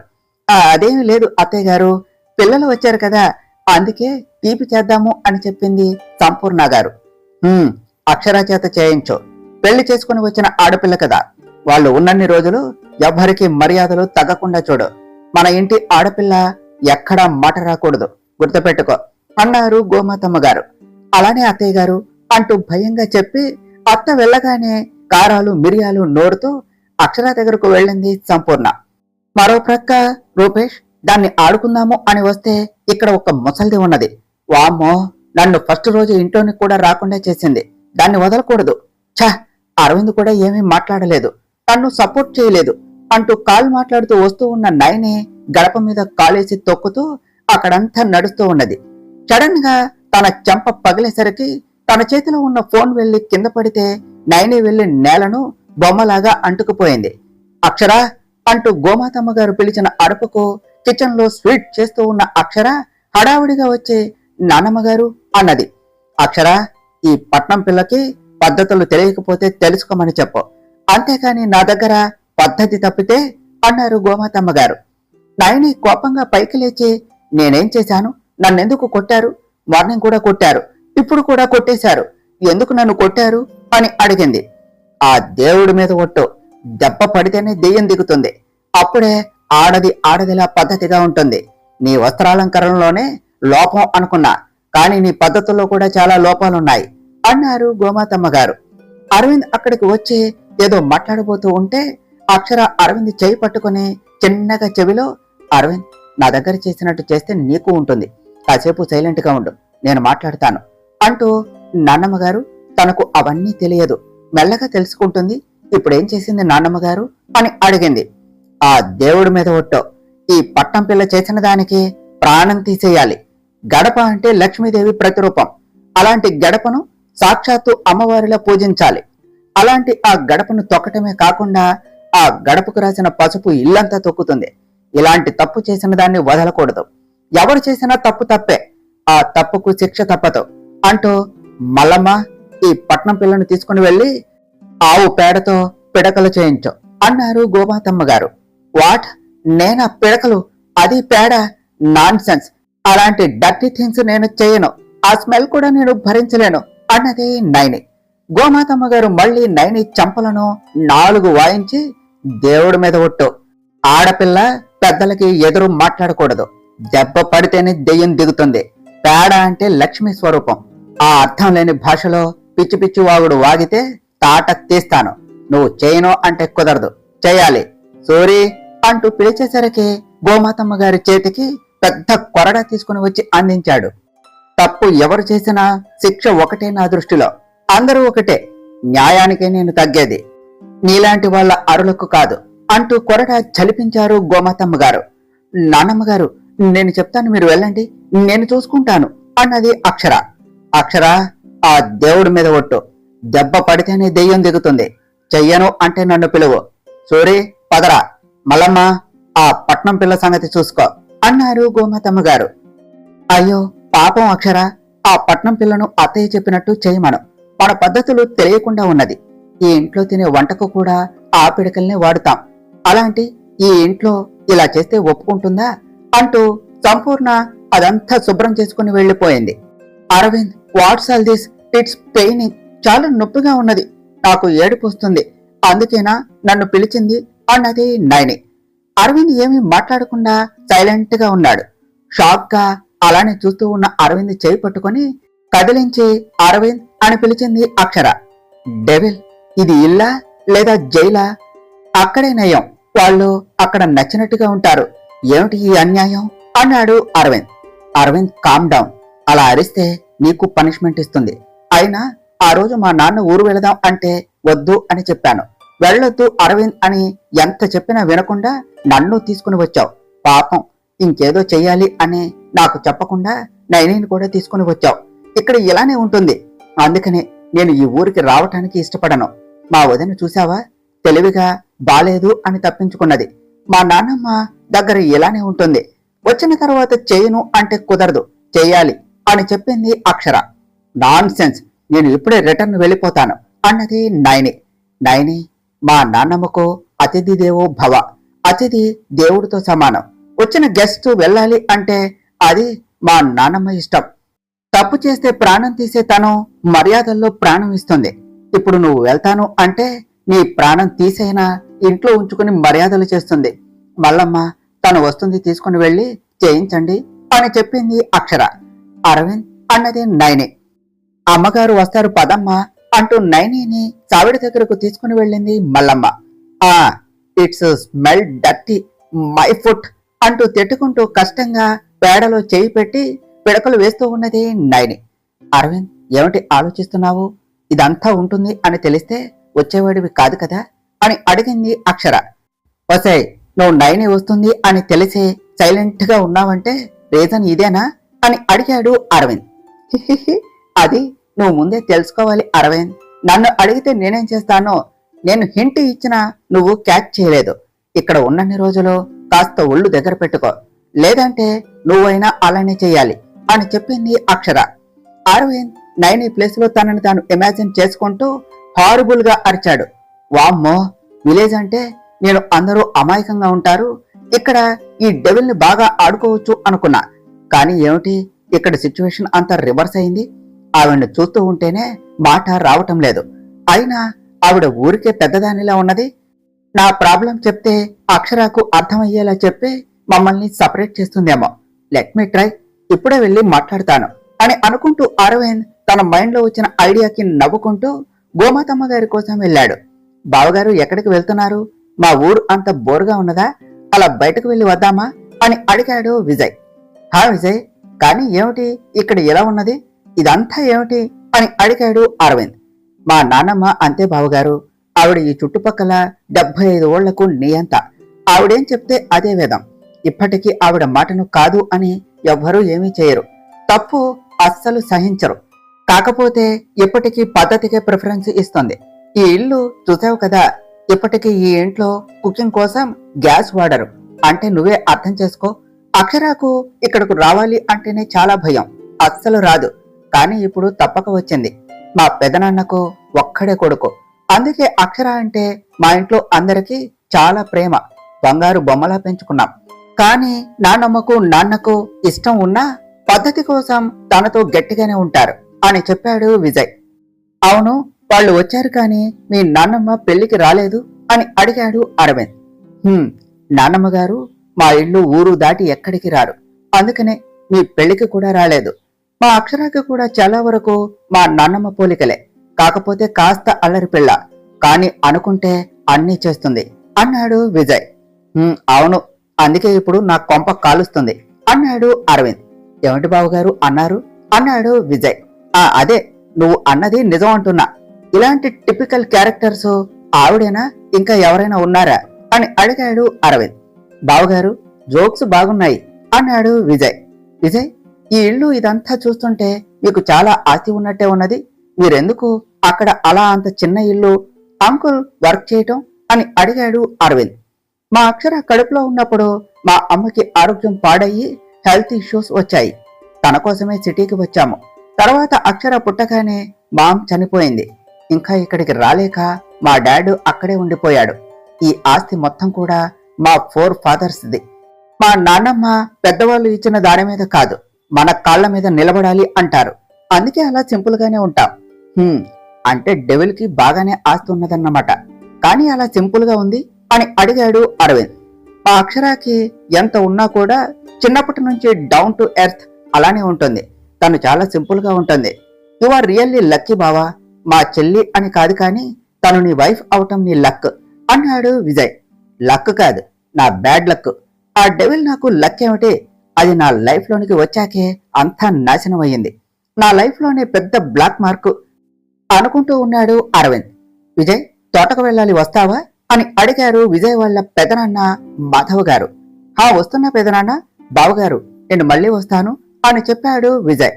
అదేమీ లేదు అత్తయ్య గారు, పిల్లలు వచ్చారు కదా, అందుకే తీపి చేద్దాము అని చెప్పింది సంపూర్ణ గారు. అక్షర చేత చేయించు, పెళ్లి చేసుకుని వచ్చిన ఆడపిల్ల కదా, వాళ్ళు ఉన్నన్ని రోజులు ఎవ్వరికి మర్యాదలు తగ్గకుండా చూడు. మన ఇంటి ఆడపిల్ల ఎక్కడా మాట రాకూడదు, గుర్తుపెట్టుకో అన్నారు గోమాతమ్మ గారు. అలానే అత్తయ్య గారు అంటూ భయంగా చెప్పి అత్త వెళ్ళగానే కారాలు మిరియాలు నోరుతూ అక్షర దగ్గరకు వెళ్ళింది సంపూర్ణ. మరో ప్రక్క రూపేష్ దాన్ని ఆడుకుందాము అని వస్తే ఇక్కడ ఒక ముసల్ది ఉన్నది. వామ్మో, నన్ను ఫస్ట్ రోజు ఇంట్లోని కూడా రాకుండా చేసింది, దాన్ని వదలకూడదు. ఛ, అరవింద్ కూడా ఏమీ మాట్లాడలేదు, నన్ను సపోర్ట్ చేయలేదు. అంటూ కాల్ మాట్లాడుతూ వస్తూ ఉన్న నయని గడప మీద కాలేసి తొక్కుతూ అక్కడంతా నడుస్తూ ఉన్నది. సడన్ గా తన చెంప పగిలేసరికి తన చేతిలో ఉన్న ఫోన్ వెళ్లి కింద పడితే నయని వెళ్లి నేలను బొమ్మలాగా అంటుకుపోయింది. అక్షర అంటూ గోమాతమ్మ గారు పిలిచిన అరుపుకు కిచెన్ లో స్వీట్ చేస్తూ ఉన్న అక్షర హడావుడిగా వచ్చి నానమ్మగారు అన్నది. అక్షర, ఈ పట్నం పిల్లకి పద్ధతులు తెలియకపోతే తెలుసుకోమని చెప్పు, అంతేకాని నా దగ్గర పద్ధతి తప్పితే అన్నారు గోమాతమ్మ గారు. నయని కోపంగా పైకి లేచి, నేనేం చేశాను? నన్నెందుకు కొట్టారు? మార్నింగ్ కూడా కొట్టారు, ఇప్పుడు కూడా కొట్టేశారు, ఎందుకు నన్ను కొట్టారు అని అడిగింది. ఆ దేవుడి మీద ఒట్టు, దెబ్బ పడితేనే దెయ్యం దిగుతుంది, అప్పుడే ఆడదిలా పద్ధతిగా ఉంటుంది. నీ వస్త్రాలంకరణలోనే లోపం అనుకున్నా, కానీ నీ పద్ధతుల్లో కూడా చాలా లోపాలున్నాయి అన్నారు గోమాతమ్మ గారు. అరవింద్ అక్కడికి వచ్చి ఏదో మాట్లాడబోతూ ఉంటే అక్షర అరవింద్ చేయి పట్టుకుని చిన్నగా చెవిలో, అరవింద్, నా దగ్గర చేసినట్టు చేస్తే నీకు ఉంటుంది, కాసేపు సైలెంట్ గా ఉండు, నేను మాట్లాడతాను అంటూ నాన్నమ్మగారు తనకు అవన్నీ తెలియదు, మెల్లగా తెలుసుకుంటుంది, ఇప్పుడేం చేసింది నాన్నమ్మగారు అని అడిగింది. ఆ దేవుడి మీద ఒట్టో, ఈ పట్నం పిల్ల చేసిన దానికి ప్రాణం తీసేయాలి. గడప అంటే లక్ష్మీదేవి ప్రతిరూపం, అలాంటి గడపను సాక్షాత్తు అమ్మవారిలా పూజించాలి. అలాంటి ఆ గడపను తొక్కటమే కాకుండా ఆ గడపకు రాసిన పసుపు ఇల్లంతా తొక్కుతుంది. ఇలాంటి తప్పు చేసిన దాన్ని వదలకూడదు, ఎవరు చేసినా తప్పు తప్పే, ఆ తప్పుకు శిక్ష తప్పదు అంటూ మల్లమ్మ, ఈ పట్నం పిల్లను తీసుకుని వెళ్లి ఆవు పేడతో పిడకలు చేయించు అన్నారు గోమాతమ్మ గారు. వాట్? నేనా పిడకలు? అది పేడ? నాన్ సెన్స్, అలాంటి డర్టీ థింగ్స్ నేను చేయను, ఆ స్మెల్ కూడా నేను భరించలేను అన్నది నయని. గోమాతమ్మ గారు మళ్లీ నయని చంపలను 4 వాయించి, దేవుడి మీద ఒట్టు, ఆడపిల్ల పెద్దలకి ఎదురు మాట్లాడకూడదు, దెబ్బ పడితేనే దెయ్యం దిగుతుంది, పేడ అంటే లక్ష్మీ స్వరూపం, ఆ అర్థం లేని భాషలో పిచ్చి పిచ్చి వాగుడు వాగితే తాట తీస్తాను, నువ్వు చేయను అంటే కుదరదు, చేయాలి, సోరీ అంటూ పిలిచేసరికి గోమాతమ్మ గారి చేతికి పెద్ద కొరడా తీసుకుని వచ్చి అందించాడు. తప్పు ఎవరు చేసినా శిక్ష ఒకటే నా దృష్టిలో, అందరూ ఒకటే, న్యాయానికే నేను తగ్గేది, నీలాంటి వాళ్ళ అరులకు కాదు అంటూ కొరడా చలిపించారు గోమాతమ్మ గారు. నాన్నమ్మగారు, నేను చెప్తాను, మీరు వెళ్ళండి, నేను చూసుకుంటాను అన్నది అక్షర. అక్షర, ఆ దేవుడి మీద ఒట్టు, దెబ్బ పడితేనే దెయ్యం దిగుతుంది, చెయ్యను అంటే నన్ను పిలువు, సూరి పదరా, మల్లమ్మ ఆ పట్నం పిల్ల సంగతి చూసుకో అన్నారు గోమాతమ్మ గారు. అయ్యో పాపం అక్షర, ఆ పట్నం పిల్లను అత్తయ్య చెప్పినట్టు చేయమను, మన పద్ధతులు తెలియకుండా ఉన్నది, ఈ ఇంట్లో తినే వంటకు కూడా ఆ పిడకల్నే వాడుతాం, అలాంటి ఈ ఇంట్లో ఇలా చేస్తే ఒప్పుకుంటుందా అంటూ సంపూర్ణ అదంతా శుభ్రం చేసుకుని వెళ్లిపోయింది. Aravind, what's all this, it's paining, చాలా నొప్పిగా ఉన్నది, నాకు ఏడుపు వస్తుంది, అందుకేనా నన్ను పిలిచింది అన్నది నయని. అరవింద్ ఏమీ మాట్లాడకుండా సైలెంట్ గా ఉన్నాడు. షాక్ గా అలానే చూస్తూ ఉన్న అరవింద్ చేయి పట్టుకుని కదిలించి అరవింద్ అని పిలిచింది అక్షర. డెవిల్, ఇది ఇల్లా లేదా జైలా? అక్కడే నయం, వాళ్ళు అక్కడ నచ్చినట్టుగా ఉంటారు, ఏమిటి ఈ అన్యాయం అన్నాడు అరవింద్. అరవింద్, కామ్ డౌన్, అలా అరిస్తే నీకు పనిష్మెంట్ ఇస్తుంది, అయినా ఆ రోజు మా నాన్న ఊరు వెళదాం అంటే వద్దు అని చెప్పాను, వెళ్ళొద్దు అరవింద్ అని ఎంత చెప్పినా వినకుండా నన్ను తీసుకుని వచ్చావు, పాపం ఇంకేదో చెయ్యాలి అని నాకు చెప్పకుండా నైనిని కూడా తీసుకుని వచ్చావు, ఇక్కడ ఇలానే ఉంటుంది, అందుకనే నేను ఈ ఊరికి రావటానికి ఇష్టపడను, మా వదిన చూసావా, తెలివిగా బాలేదు అని తప్పించుకున్నది, మా నాన్నమ్మ దగ్గర ఇలానే ఉంటుంది, వచ్చిన తర్వాత చేయను అంటే కుదరదు, చెయ్యాలి అని చెప్పింది అక్షర. నాన్ సెన్స్, నేను ఇప్పుడే రిటర్న్ వెళ్ళిపోతాను అన్నది నయని. నయని, మా నాన్నమ్మకు అతిథి దేవో భవ, అతిథి దేవుడితో సమానం, వచ్చిన గెస్ట్ వెళ్ళాలి అంటే అది మా నాన్నమ్మ ఇష్టం, తప్పు చేస్తే ప్రాణం తీసే తను మర్యాదల్లో ప్రాణం ఇస్తుంది, ఇప్పుడు నువ్వు వెళ్తాను అంటే నీ ప్రాణం తీసైనా ఇంట్లో ఉంచుకుని మర్యాదలు చేస్తుంది, మల్లమ్మ తను వస్తుంది తీసుకుని వెళ్ళి చేయించండి అని చెప్పింది అక్షర. అరవింద్ అన్నది నయని. అమ్మగారు వస్తారు పదమ్మ అంటూ నయనిని సావిడి దగ్గరకు తీసుకుని వెళ్ళింది మల్లమ్మ. ఆ it's smell dirty, my foot అంటూ తిట్టుకుంటూ కష్టంగా పేడలో చేయి పెట్టి పిడకలు వేస్తూ ఉన్నది నయని. అరవింద్, ఏమిటి ఆలోచిస్తున్నావు, ఇదంతా ఉంటుంది అని తెలిస్తే వచ్చేవాడివి కాదు కదా అని అడిగింది అక్షర. ఒసేయ్, నువ్వు నైని వస్తుంది అని తెలిసి సైలెంట్ గా ఉన్నావంటే రీజన్ ఇదేనా అని అడిగాడు అరవింద్. హిహిహి, అది నువ్వు ముందే తెలుసుకోవాలి అరవింద్. నన్ను అడిగితే నేనేం చేస్తానో నేను హింట్ ఇచ్చినా నువ్వు క్యాచ్ చేయలేదు. ఇక్కడ ఉన్నన్ని రోజులు కాస్త ఒళ్ళు దగ్గర పెట్టుకో, లేదంటే నువ్వైనా అలానే చెయ్యాలి అని చెప్పింది అక్షర. అరవింద్ నైని ప్లేస్ లో తనని తాను ఇమాజిన్ చేసుకుంటూ హారబుల్ గా అరిచాడు. వామ్మో, విలేజ్ అంటే నేను అందరూ అమాయకంగా ఉంటారు, ఇక్కడ ఈ డెవిల్ ని బాగా ఆడుకోవచ్చు అనుకున్నా. కానీ ఏమిటి, ఇక్కడ సిచ్యువేషన్ అంతా రివర్స్ అయింది. ఆవిడ్ని చూస్తూ ఉంటేనే మాట రావటం లేదు. అయినా ఆవిడ ఊరికే పెద్దదానిలా ఉన్నది. నా ప్రాబ్లం చెప్తే అక్షరాకు అర్థమయ్యేలా చెప్పి మమ్మల్ని సపరేట్ చేస్తుందేమో. లెట్ మీ ట్రై, ఇప్పుడే వెళ్ళి మాట్లాడతాను అని అనుకుంటూ అరవింద్ తన మైండ్ లో వచ్చిన ఐడియాకి నవ్వుకుంటూ గోమాతమ్మ గారి కోసం వెళ్ళాడు. బావగారు ఎక్కడికి వెళ్తున్నారు? మా ఊరు అంత బోరుగా ఉన్నదా? అలా బయటకు వెళ్ళి వద్దామా అని అడిగాడు విజయ్. హా విజయ్, కానీ ఏమిటి ఇక్కడ ఎలా ఉన్నది, ఇదంతా ఏమిటి అని అడిగాడు అరవింద్. మా నాన్నమ్మ అంతే బావగారు, ఆవిడ ఈ చుట్టుపక్కల 75 ఓళ్లకు నియంత. ఆవిడేం చెప్తే అదే వేదం. ఇప్పటికీ ఆవిడ మాటను కాదు అని ఎవ్వరూ ఏమీ చేయరు, తప్పు అస్సలు సహించరు. కాకపోతే ఇప్పటికీ పద్ధతికే ప్రిఫరెన్స్ ఇస్తుంది. ఈ ఇల్లు చూసావు కదా, ఇప్పటికీ ఈ ఇంట్లో కుకింగ్ కోసం గ్యాస్ వాడరు. అంటే నువ్వే అర్థం చేసుకో. అక్షరాకు ఇక్కడకు రావాలి అంటేనే చాలా భయం, అస్సలు రాదు. కానీ ఇప్పుడు తప్పక వచ్చింది. మా పెదనాన్నకు ఒక్కడే కొడుకు, అందుకే అక్షర అంటే మా ఇంట్లో అందరికీ చాలా ప్రేమ. బంగారు బొమ్మలా పెంచుకున్నాం. కానీ నాన్నమ్మకు నాన్నకు ఇష్టం ఉన్నా పద్ధతి కోసం తనతో గట్టిగానే ఉంటారు అని చెప్పాడు విజయ్. అవును, వాళ్ళు వచ్చారు కానీ మీ నాన్నమ్మ పెళ్లికి రాలేదు అని అడిగాడు అరవింద్. నాన్నమ్మ గారు మా ఇల్లు ఊరు దాటి ఎక్కడికి రారు, అందుకనే మీ పెళ్లికి కూడా రాలేదు. మా అక్షరాకి కూడా చాలా వరకు మా నాన్నమ్మ పోలికలే, కాకపోతే కాస్త అల్లరి పిల్ల, కానీ అనుకుంటే అన్నీ చేస్తుంది అన్నాడు విజయ్. అవును, అందుకే ఇప్పుడు నా కొంప కాలుస్తుంది అన్నాడు అరవింద్. ఏమిటి బావగారు అన్నారు అన్నాడు విజయ్. అదే నువ్వు అన్నది నిజం అంటున్నా. ఇలాంటి టిపికల్ క్యారెక్టర్స్ ఆవిడేనా, ఇంకా ఎవరైనా ఉన్నారా అని అడిగాడు అరవింద్. బావగారు జోక్స్ బాగున్నాయి అన్నాడు విజయ్. విజయ్, ఈ ఇల్లు ఇదంతా చూస్తుంటే మీకు చాలా ఆస్తి ఉన్నట్టే ఉన్నది. మీరెందుకు అక్కడ అలా అంత చిన్న ఇల్లు అంకుల్ వర్క్ చేయటం అని అడిగాడు అరవింద్. మా అక్షర కడుపులో ఉన్నప్పుడు మా అమ్మకి ఆరోగ్యం పాడయ్యి హెల్త్ ఇష్యూస్ వచ్చాయి. తన కోసమే సిటీకి వచ్చాము. తర్వాత అక్షర పుట్టగానే మామ్ చనిపోయింది. ఇంకా ఇక్కడికి రాలేక మా డాడ్ అక్కడే ఉండిపోయాడు. ఈ ఆస్తి మొత్తం కూడా మా 4 ఫాదర్స్ది. మా నాన్నమ్మ పెద్దవాళ్ళు ఇచ్చిన దాని మీద కాదు, మన కాళ్ల మీద నిలబడాలి అంటారు. అందుకే అలా సింపుల్ గానే ఉంటాం. అంటే డెవిల్ కి బాగానే ఆస్తి ఉన్నదన్నమాట. కానీ అలా సింపుల్ గా ఉంది అని అడిగాడు అరవింద్. మా అక్షరాకి ఎంత ఉన్నా కూడా చిన్నప్పటి నుంచి డౌన్ టు ఎర్త్ అలానే ఉంటుంది. తను చాలా సింపుల్ గా ఉంటుంది. యు ఆర్ రియల్లీ లక్కీ బావా. మా చెల్లి అని కాదు, కానీ తను నీ వైఫ్ అవటం నీ లక్ అన్నాడు విజయ్. లక్ కాదు, నా బ్యాడ్ లక్. ఆ డెవిల్ నాకు లక్ ఏమిటి, అది నా లైఫ్ లోనికి వచ్చాకే అంతా నాశనం అయ్యింది. నా లైఫ్ లోనే పెద్ద బ్లాక్ మార్క్ అనుకుంటూ ఉన్నాడు అరవింద్. విజయ్, తోటకు వెళ్ళాలి, వస్తావా అని అడిగారు విజయ్ వాళ్ళ పెదనాన్న మాధవ్ గారు. వస్తున్నా పెదనాన్న. బావగారు, నేను మళ్ళీ వస్తాను అని చెప్పాడు విజయ్.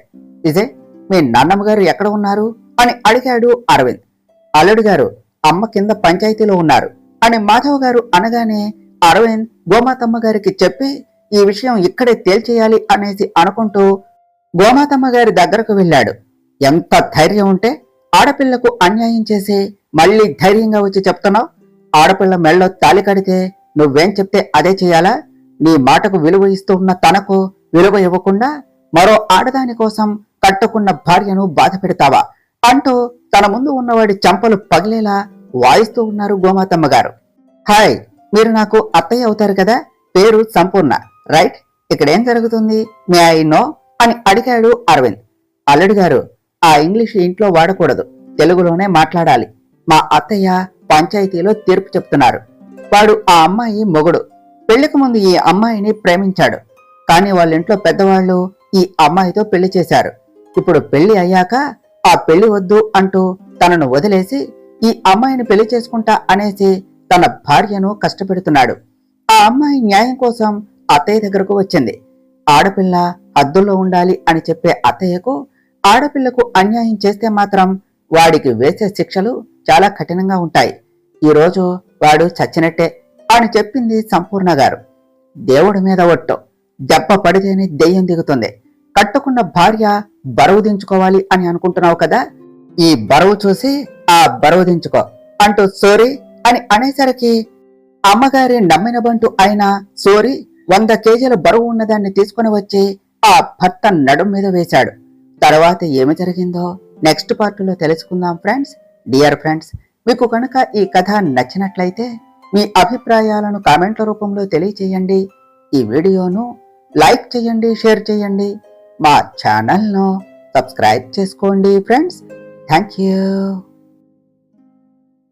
విజయ్, మీ నాన్నమ్మ గారు ఎక్కడ ఉన్నారు అని అడిగాడు అరవింద్. అల్లుడు గారు అమ్మ కింద పంచాయతీలో ఉన్నారు అని మాధవ్ గారు అనగానే అరవింద్ గోమాతమ్మ గారికి చెప్పి ఈ విషయం ఇక్కడే తేల్చేయాలి అనేసి అనుకుంటూ గోమాతమ్మ గారి దగ్గరకు వెళ్ళాడు. ఎంత ధైర్యం ఉంటే ఆడపిల్లకు అన్యాయం చేసి మళ్ళీ ధైర్యంగా వచ్చి చెప్తున్నావు? ఆడపిల్ల మెళ్ళో తాలి కడితే నువ్వేం చెప్తే అదే చెయ్యాలా? నీ మాటకు విలువ ఇస్తూ ఉన్న తనకు విలువ ఇవ్వకుండా మరో ఆడదాని కోసం కట్టుకున్న భార్యను బాధ పెడతావా అంటూ తన ముందు ఉన్నవాడి చంపలు పగిలేలా వాయిస్తూ ఉన్నారు గోమాతమ్మ గారు. హాయ్, మీరు నాకు అత్తయ్య అవుతారు కదా, పేరు సంపూర్ణ రైట్? ఇక్కడేం జరుగుతుంది, మే ఐ నో అని అడిగాడు అరవింద్. అల్లుడు గారు, ఆ ఇంగ్లీష్ ఇంట్లో వాడకూడదు, తెలుగులోనే మాట్లాడాలి. మా అత్తయ్య పంచాయతీలో తీర్పు చెప్తున్నారు. వాడు ఆ అమ్మాయి మొగుడు. పెళ్లికి ముందు ఈ అమ్మాయిని ప్రేమించాడు. కానీ వాళ్ళ ఇంట్లో పెద్దవాళ్ళు ఈ అమ్మాయితో పెళ్లి చేశారు. ఇప్పుడు పెళ్లి అయ్యాక ఆ పెళ్లి వద్దు అంటూ తనను వదిలేసి ఈ అమ్మాయిని పెళ్లి చేసుకుంటా అనేసి తన భార్యను కష్టపెడుతున్నాడు. ఆ అమ్మాయి న్యాయం కోసం అత్తయ్య దగ్గరకు వచ్చింది. ఆడపిల్ల హద్దుల్లో ఉండాలి అని చెప్పే అత్తయ్యకు ఆడపిల్లకు అన్యాయం చేస్తే మాత్రం వాడికి వేసే శిక్షలు చాలా కఠినంగా ఉంటాయి. ఈరోజు వాడు చచ్చినట్టే అని చెప్పింది సంపూర్ణ గారు. దేవుడి మీద ఒట్టు, దెబ్బ పడితేనే దెయ్యం దిగుతుంది. కట్టుకున్న భార్య బరువు దించుకోవాలి అని అనుకుంటున్నావు కదా, ఈ బరువు చూసి ఆ బరువు దించుకో అంటూ సోరీ అని అనేసరికి అమ్మగారి నమ్మిన బంటు అయిన సోరీ 100 కేజీల బరువు ఉన్నదాన్ని తీసుకుని వచ్చి ఆ భర్త నడుం మీద వేశాడు. తర్వాత ఏమి జరిగిందో నెక్స్ట్ పార్ట్లో తెలుసుకుందాం ఫ్రెండ్స్. డియర్ ఫ్రెండ్స్, మీకు కనుక ఈ కథ నచ్చినట్లయితే మీ అభిప్రాయాలను కామెంట్ల రూపంలో తెలియచేయండి. ఈ వీడియోను లైక్ చేయండి, షేర్ చేయండి. మా ఛానల్ను సబ్స్క్రైబ్ చేసుకోండి ఫ్రెండ్స్. Thank you.